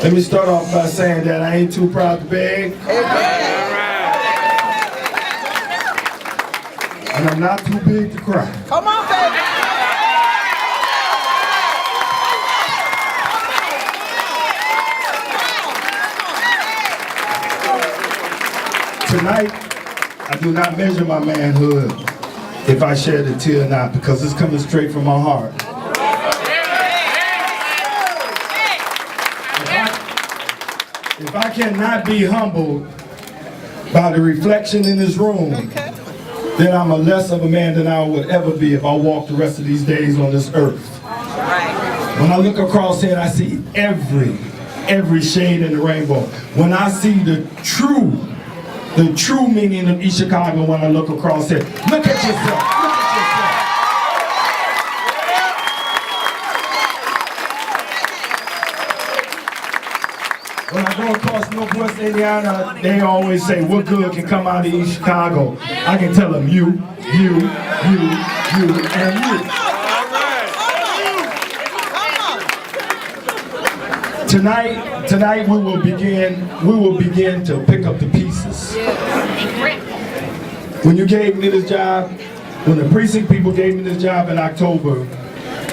Let me start off by saying that I ain't too proud to beg. And I'm not too big to cry. Come on, baby. Tonight, I do not measure my manhood if I shed a tear or not, because it's coming straight from my heart. If I cannot be humbled by the reflection in this room, then I'm a less of a man than I would ever be if I walk the rest of these days on this earth. When I look across here, I see every shade in the rainbow. When I see the true meaning of East Chicago, when I look across here, look at yourself. When I go across Northwest Indiana, they always say, what good can come out of East Chicago? I can tell them you, and you. Tonight we will begin to pick up the pieces. When you gave me this job, when the precinct people gave me this job in October,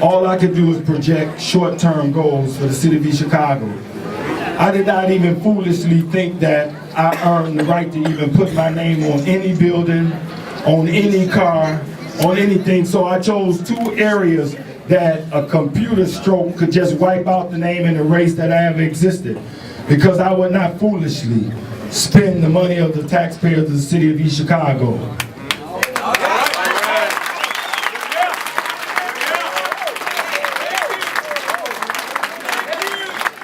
all I could do was project short-term goals for the city of East Chicago. I did not even foolishly think that I earned the right to even put my name on any building, on any car, on anything. So I chose two areas that a computer stroke could just wipe out the name and erase that I ever existed. Because I would not foolishly spend the money of the taxpayers of the city of East Chicago.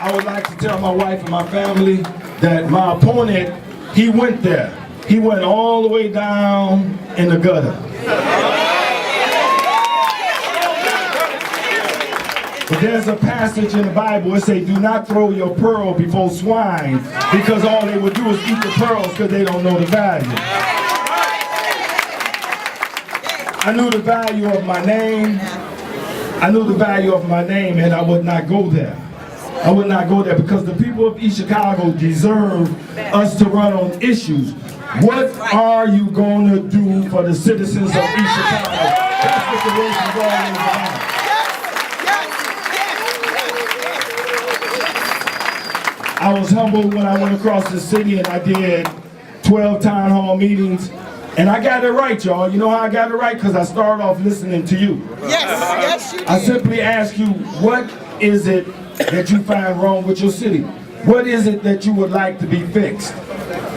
I would like to tell my wife and my family that my opponent, he went there. He went all the way down in the gutter. But there's a passage in the Bible, it says, do not throw your pearl before swine, because all they would do is eat the pearls because they don't know the value. I knew the value of my name. I knew the value of my name, and I would not go there. I would not go there because the people of East Chicago deserve us to run on issues. What are you going to do for the citizens of East Chicago? That's what the race is all about. I was humbled when I went across the city and I did 12 town hall meetings. And I got it right, y'all. You know how I got it right? Because I started off listening to you. Yes, you did. I simply asked you, what is it that you find wrong with your city? What is it that you would like to be fixed?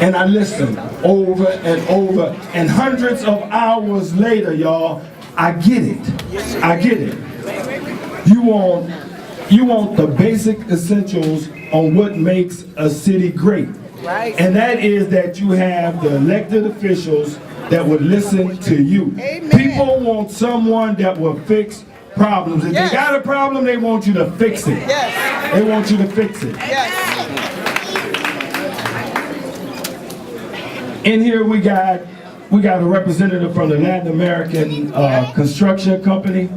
And I listened over and over, and hundreds of hours later, y'all, I get it. I get it. You want the basic essentials on what makes a city great. Right. And that is that you have the elected officials that would listen to you. Amen. People want someone that will fix problems. If they got a problem, they want you to fix it. Yes. They want you to fix it. Yes. In here we got a representative from the Latin American construction company.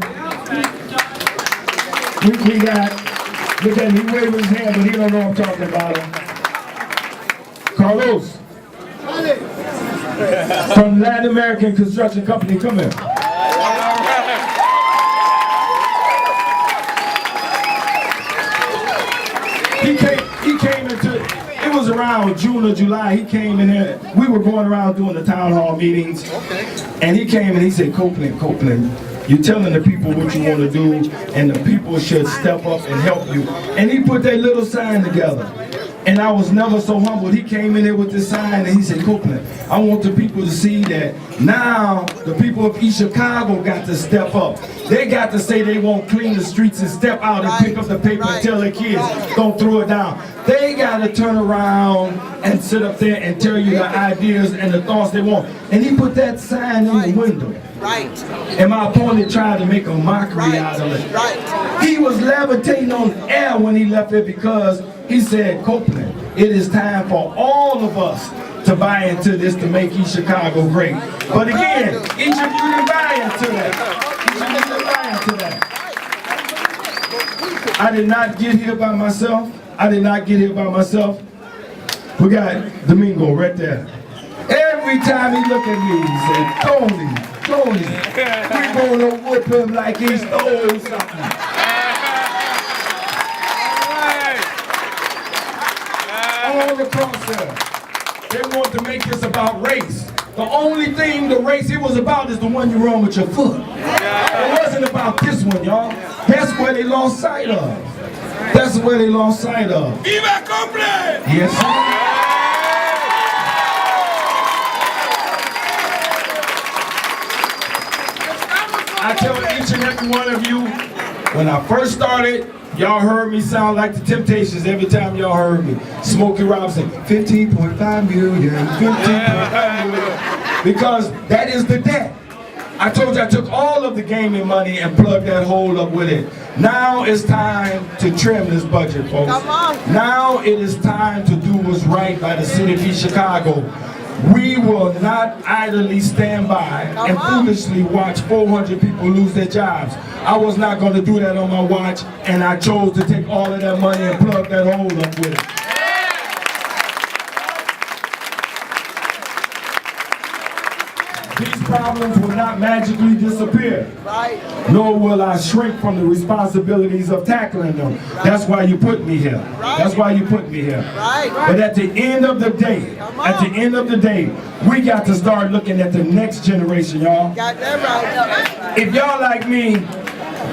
We got, look at him, he waving his hand, but he don't know what I'm talking about him. Carlos. From the Latin American construction company, come here. He came into, it was around June or July, he came in here, we were going around doing the town hall meetings, and he came and he said, Copeland, you're telling the people what you want to do, and the people should step up and help you. And he put that little sign together. And I was never so humbled. He came in here with this sign and he said, Copeland, I want the people to see that now the people of East Chicago got to step up. They got to say they won't clean the streets and step out and pick up the paper and tell their kids, don't throw it down. They got to turn around and sit up there and tell you the ideas and the thoughts they want. And he put that sign in the window. Right. And my opponent tried to make a mockery out of it. Right. He was levitating on air when he left it because he said, Copeland, it is time for all of us to buy into this to make East Chicago great. But again, each of you didn't buy into that. Each of you didn't buy into that. I did not get here by myself. I did not get here by myself. We got Domingo right there. Every time he look at me, he said, Tony, we gonna whoop him like he stole something. All across there, they want to make this about race. The only thing the race it was about is the one you run with your foot. It wasn't about this one, y'all. That's where they lost sight of. That's where they lost sight of. Viva Copeland! Yes, sir. I tell each and every one of you, when I first started, y'all heard me sound like the Temptations every time y'all heard me. Smokey Robinson, 15.5 million, 15.5 million. Because that is the debt. I told you I took all of the gaming money and plugged that hole up with it. Now it's time to trim this budget, folks. Come on. Now it is time to do what's right by the city of East Chicago. We will not idly stand by and foolishly watch 400 people lose their jobs. I was not going to do that on my watch, and I chose to take all of that money and plug that hole up with it. These problems will not magically disappear. Right. Nor will I shrink from the responsibilities of tackling them. That's why you put me here. That's why you put me here. Right. But at the end of the day, we got to start looking at the next generation, y'all. Got that right. If y'all like me,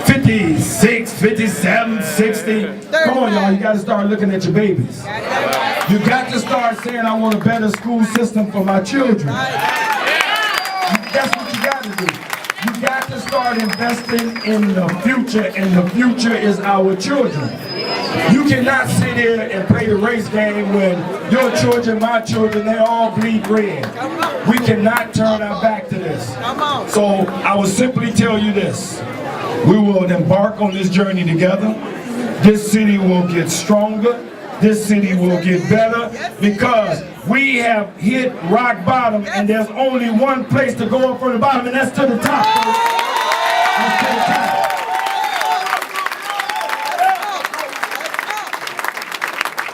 56, 57, 60, come on, y'all, you got to start looking at your babies. You got to start saying, I want a better school system for my children. That's what you got to do. You got to start investing in the future, and the future is our children. You cannot sit here and play the race game when your children, my children, they all bleed red. We cannot turn our back to this. So I will simply tell you this. We will embark on this journey together. This city will get stronger. This city will get better because we have hit rock bottom, and there's only one place to go up from the bottom, and that's to the top. That's to the top.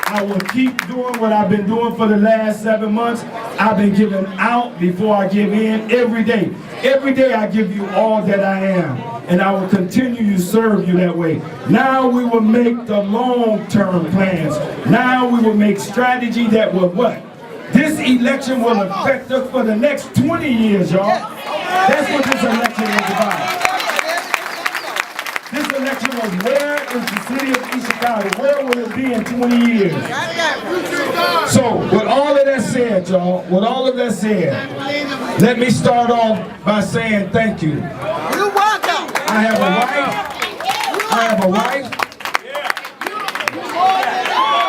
I will keep doing what I've been doing for the last 7 months. I've been giving out before I give in every day. Every day I give you all that I am, and I will continue to serve you that way. Now we will make the long-term plans. Now we will make strategy that will what? This election will affect us for the next 20 years, y'all. That's what this election is about. This election was where is the city of East Chicago? Where will it be in 20 years? So, with all of that said, y'all, with all of that said, let me start off by saying thank you. You're welcome. I have a wife. I have a wife.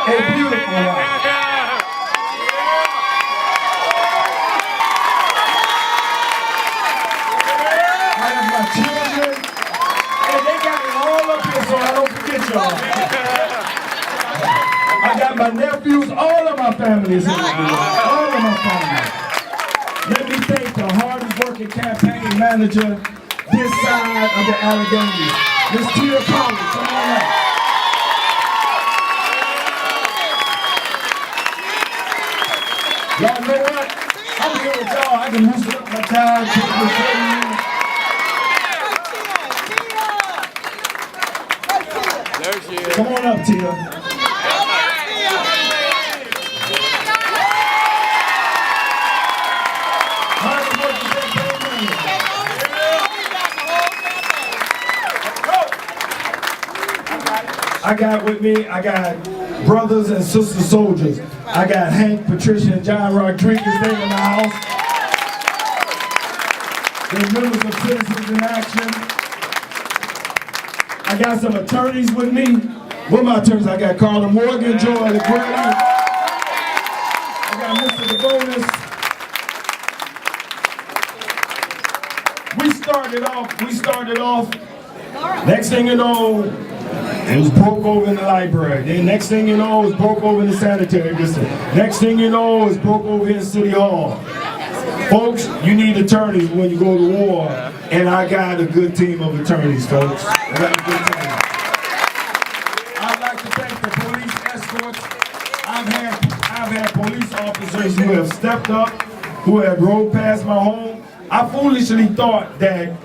A beautiful wife. I have my children. And they got it all up here so I don't forget y'all. I got my nephews, all of my family is in the house. All of my family. Let me thank the hardest working campaign manager this side of the Alleghenies. Miss Tia Collins, come on up. Y'all know what? I'm here with y'all. I can loosen up my time. There she is. Come on up, Tia. I got with me, I got brothers and sister soldiers. I got Hank, Patricia, and John Rodriguez there in the house. They're members of Citizens in Action. I got some attorneys with me. What my attorneys? I got Carla Morgan, Joy LeGrady. I got Mr. DeBonis. We started off, next thing you know, it was broke over in the library. Then next thing you know, it was broke over in the sanitary district. Next thing you know, it was broke over in City Hall. Folks, you need attorneys when you go to war, and I got a good team of attorneys, folks. I got a good team. I'd like to thank the police escort courts. I've had police officers who have stepped up, who have drove past my home. I foolishly thought that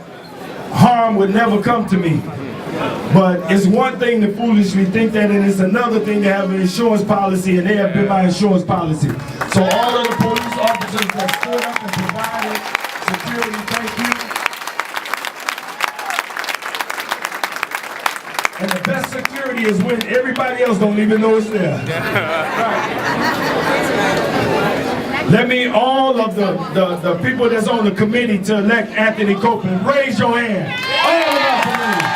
harm would never come to me. But it's one thing to foolishly think that, and it's another thing to have an insurance policy, and they have been my insurance policy. So all of the police officers that stood up and provided security, thank you. And the best security is when everybody else don't even know it's there. Let me, all of the people that's on the committee to elect Anthony Copeland, raise your hand. All of our committee.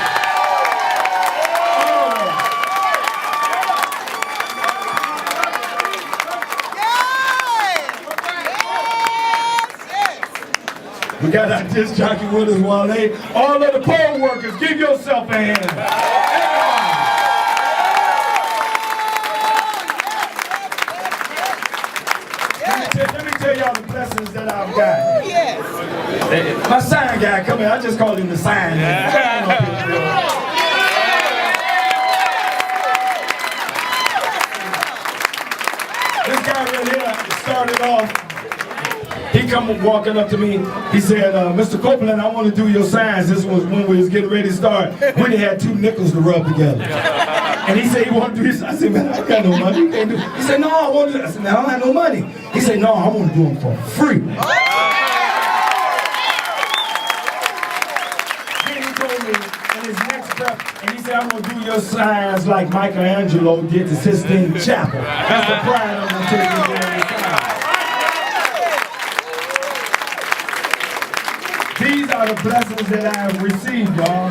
We got our disc jockey with us, Wale. All of the poll workers, give yourself a hand. Let me tell y'all the blessings that I've got. Yes. My sign guy, come here. I just call him the sign man. This guy right here started off. He come walking up to me. He said, Mr. Copeland, I want to do your signs. This was when we was getting ready to start. We only had 2 nickels to rub together. And he said he wanted to do this. I said, man, I got no money. You can't do it. He said, no, I want to do it. I said, man, I don't have no money. He said, no, I want to do them for free. Then he told me in his next step, and he said, I'm going to do your signs like Michelangelo did to Sistine Chapel. That's the pride I'm going to take you there. These are the blessings that I have received, y'all.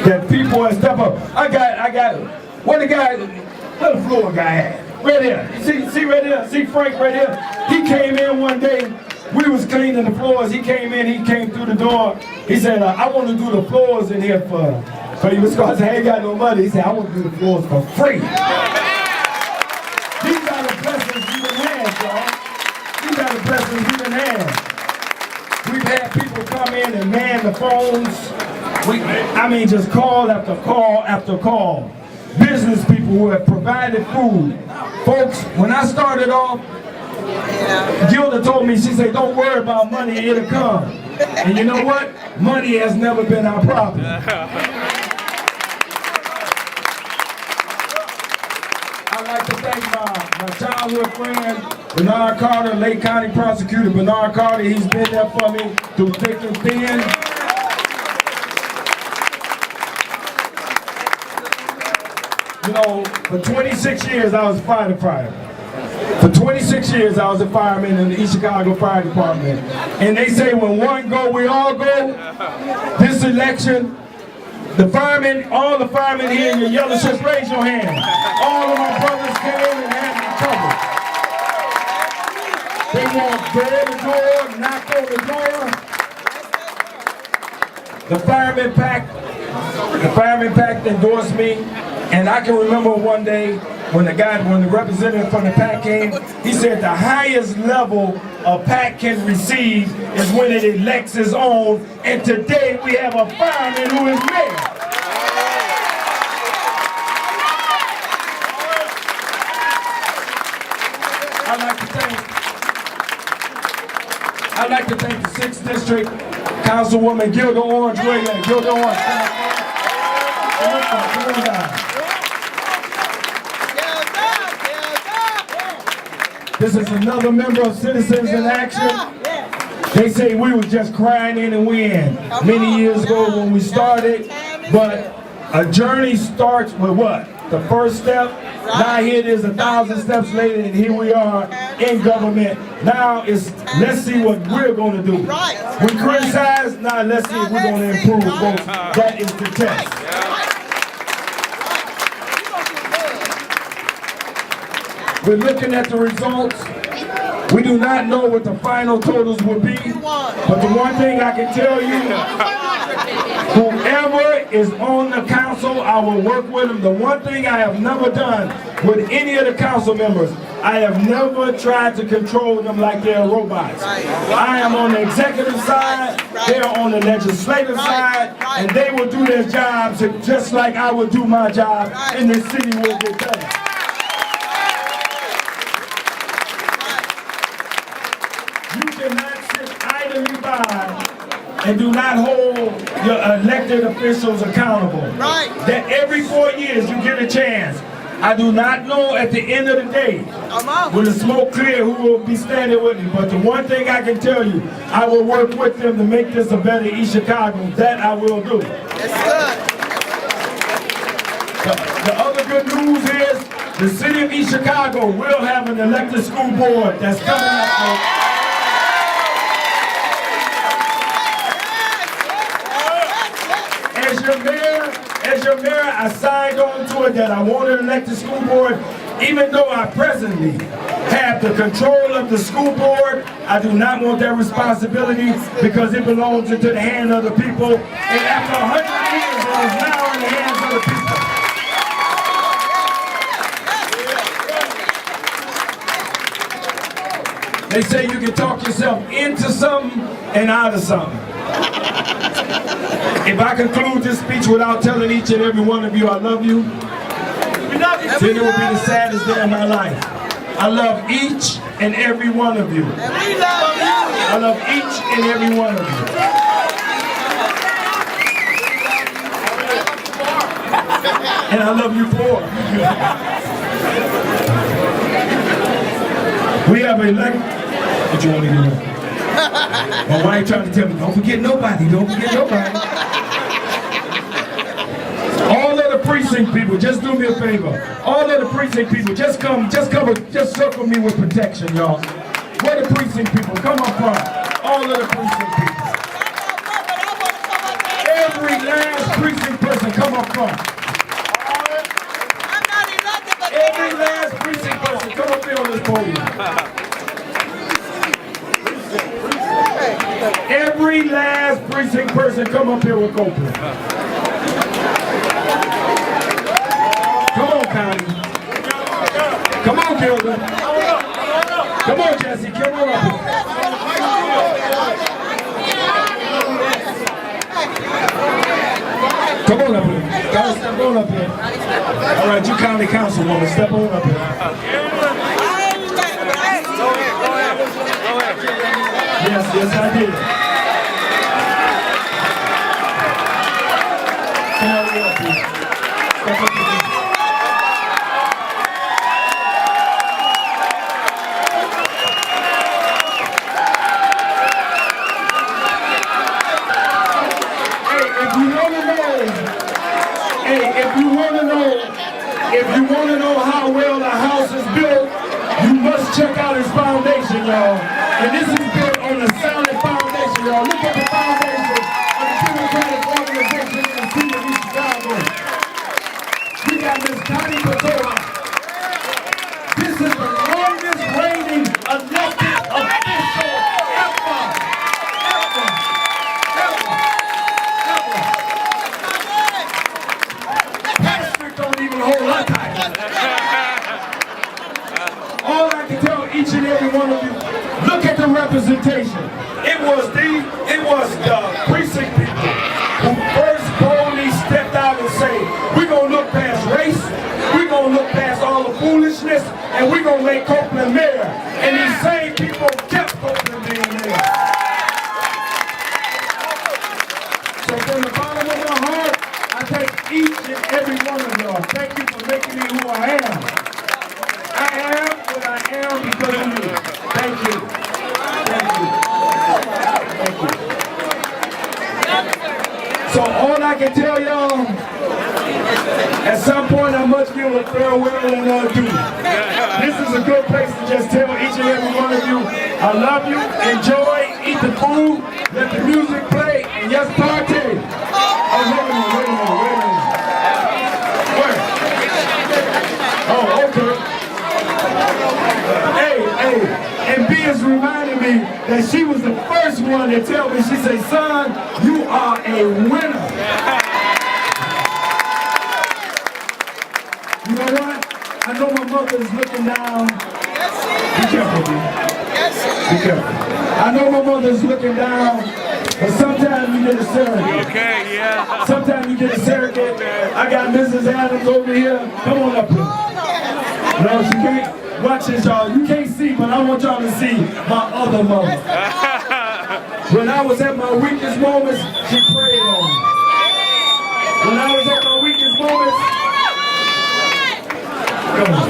That people have stepped up. I got, what the floor guy had? Right here. See right here? See Frank right here? He came in one day. We was cleaning the floors. He came in, he came through the door. He said, I want to do the floors in here for you. Mr. Scott said, I ain't got no money. He said, I want to do the floors for free. These are the blessings you can have, y'all. These are the blessings you can have. We've had people come in and man the phones. Just call after call after call. Business people who have provided food. Folks, when I started off, Gilda told me, she said, don't worry about money, it'll come. And you know what? Money has never been our problem. I'd like to thank my childhood friend, Bernard Carter, Lake County Prosecutor Bernard Carter. He's been there for me through thick and thin. You know, for 26 years I was a firefighter. For 26 years I was a fireman in the East Chicago Fire Department. And they say when one go, we all go. This election, the firemen, all the firemen here in your yellow shirts, raise your hand. All of my brothers came and had me covered. They walked door to door, knocked on the door. The fireman pack endorsed me. And I can remember one day when the representative from the PAC came, he said the highest level a PAC can receive is when it elects its own. And today we have a fireman who is mayor. I'd like to thank the 6th District Councilwoman Gilda Orange. Where you at? Gilda Orange. This is another member of Citizens in Action. They say we were just crying in and win many years ago when we started, but a journey starts with what? The first step. Now here it is 1,000 steps later, and here we are in government. Now it's, let's see what we're going to do. We criticize, now let's see if we're going to improve, folks. That is the test. We're looking at the results. We do not know what the final totals will be, but the one thing I can tell you, whoever is on the council, I will work with them. The one thing I have never done with any of the council members, I have never tried to control them like they're robots. I am on the executive side, they're on the legislative side, and they will do their jobs just like I would do my job, and the city will get done. and do not hold your elected officials accountable. Right. That every 4 years you get a chance. I do not know at the end of the day, Come on. when the smoke clear, who will be standing with me. But the one thing I can tell you, I will work with them to make this a better East Chicago. That I will do. That's good. The other good news is the city of East Chicago will have an elected school board that's coming up. As your mayor, I signed on to it that I want an elected school board. Even though I presently have the control of the school board, I do not want that responsibility because it belongs into the hand of the people. And after 100 years, it is now in the hands of the people. They say you can talk yourself into something and out of something. If I conclude this speech without telling each and every one of you I love you, then it will be the saddest day of my life. I love each and every one of you. And we love you. I love each and every one of you. And I love you for. We have elected. What you want me to do? My wife trying to tell me, don't forget nobody, don't forget nobody. All of the precinct people, just do me a favor. All of the precinct people, just circle me with protection, y'all. Where the precinct people? Come up front. All of the precinct people. Every last precinct person, come up front. I'm not elected, but Every last precinct person, come up here on this podium. Every last precinct person, come up here with Copeland. Come on, Connie. Come on, Gilda. Come on, Jesse. Come on up here. Come on up here. Guys, step on up here. All right, you county councilwoman, step on up here. Yes, I did. Come on up here. Step up here. If you want to know how well the house is built, you must check out its foundation, y'all. And this is built on a solid foundation, y'all. Look at the foundation of the Democratic organization in the city of East Chicago. We got Ms. Connie Patola. This is the longest reigning elected official ever. Patrick don't even hold her title. All I can tell each and every one of you, look at the representation. It was the precinct people who first boldly stepped out and say, we're going to look past race, we're going to look past all the foolishness, and we're going to make Copeland mayor. And these same people kept Copeland being mayor. So from the bottom of my heart, I thank each and every one of y'all. Thank you for making me who I am. I am what I am because of you. Thank you. Thank you. Thank you. So all I can tell y'all, at some point I must give a farewell and adieu. This is a good place to just tell each and every one of you, I love you, enjoy, eat the food, let the music play, and yes, party. Oh, wait a minute. Oh, okay. Hey, and B is reminding me that she was the first one to tell me, she said, son, you are a winner. You know what? I know my mother is looking down. Be careful, B. Be careful. I know my mother is looking down, but sometimes you get a surrogate. Okay, yeah. Sometimes you get a surrogate. I got Mrs. Adams over here. Come on up here. No, she can't. Watch this, y'all. You can't see, but I want y'all to see my other mother. When I was at my weakest moments, she prayed on me. When I was at my weakest moments, come on.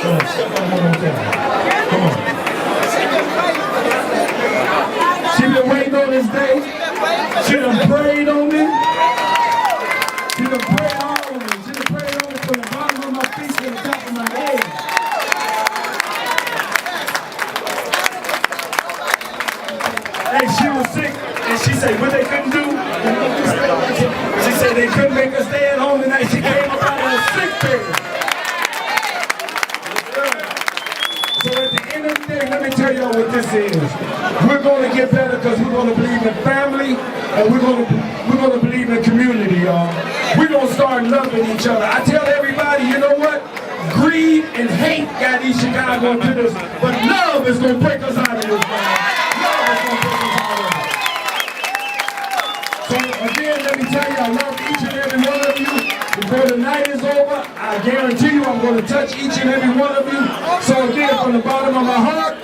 Come on, step on one more time. Come on. She been waiting on this day. She done prayed on me. She done prayed all on me. She done prayed on me from the bottom of my feet to the top of my head. Hey, she was sick, and she said, what they couldn't do? She said they couldn't make her stay at home tonight. She came up out of the sick bed. So at the end of the day, let me tell y'all what this is. We're going to get better because we're going to believe in family, and we're going to believe in community, y'all. We're going to start loving each other. I tell everybody, you know what? Greed and hate got these Chicago into this, but love is going to break us out of this, man. Love is going to break us out of it. So again, let me tell you, I love each and every one of you. Before the night is over, I guarantee you I'm going to touch each and every one of you. So again, from the bottom of my heart,